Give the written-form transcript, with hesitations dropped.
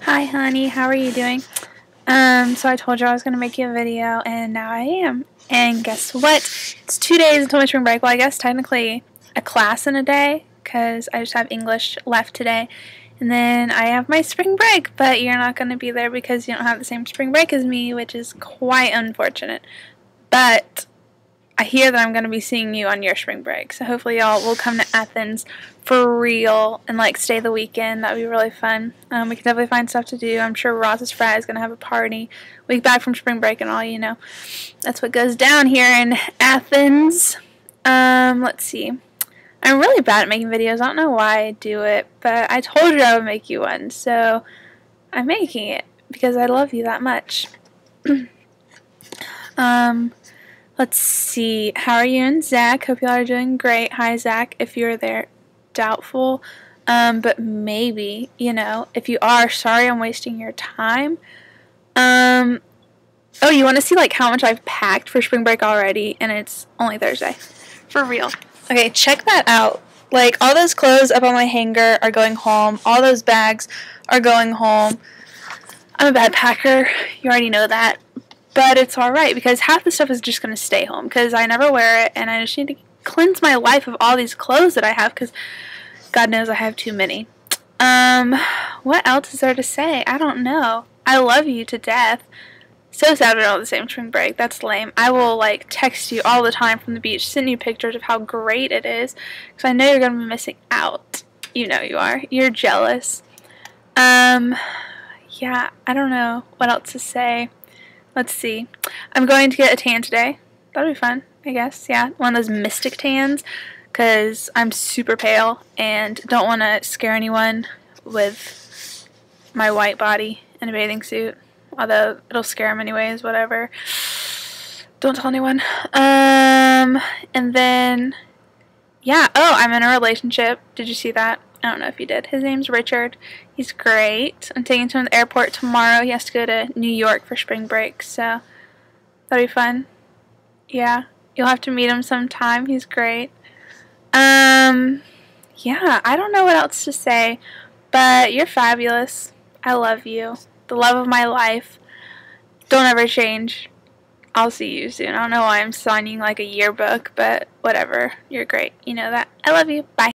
Hi honey, how are you doing? So I told you I was going to make you a video, and now I am. And guess what? It's 2 days until my spring break. Well, I guess technically a class in a day, because I just have English left today. And then I have my spring break, but you're not going to be there because you don't have the same spring break as me, which is quite unfortunate. But I hear that I'm going to be seeing you on your spring break, so hopefully y'all will come to Athens for real and like stay the weekend. That would be really fun. We can definitely find stuff to do. I'm sure Ross's frat is going to have a party week back from spring break and all, you know. That's what goes down here in Athens. Let's see. I'm really bad at making videos. I don't know why I do it, but I told you I would make you one, so I'm making it because I love you that much. Let's see. How are you and Zach? Hope y'all are doing great. Hi, Zach, if you're there. Doubtful. But maybe, you know, if you are, sorry I'm wasting your time. Oh, you want to see, like, how much I've packed for spring break already, and it's only Thursday. For real. Okay, check that out. Like, all those clothes up on my hanger are going home. All those bags are going home. I'm a bad packer. You already know that. But it's alright because half the stuff is just going to stay home because I never wear it and I just need to cleanse my life of all these clothes that I have because God knows I have too many. What else is there to say? I don't know. I love you to death. So sad we don't have the same spring break. That's lame. I will like text you all the time from the beach, send you pictures of how great it is because I know you're going to be missing out. You know you are. You're jealous. Yeah, I don't know what else to say. Let's see. I'm going to get a tan today. That'll be fun, I guess. Yeah, one of those mystic tans because I'm super pale and don't want to scare anyone with my white body in a bathing suit. Although it'll scare them anyways, whatever. Don't tell anyone. And then, yeah. Oh, I'm in a relationship. Did you see that? I don't know if you did. His name's Richard. He's great. I'm taking him to the airport tomorrow. He has to go to New York for spring break, so that'll be fun. Yeah, you'll have to meet him sometime. He's great. Yeah, I don't know what else to say, but you're fabulous. I love you. The love of my life. Don't ever change. I'll see you soon. I don't know why I'm signing like a yearbook, but whatever. You're great. You know that. I love you. Bye.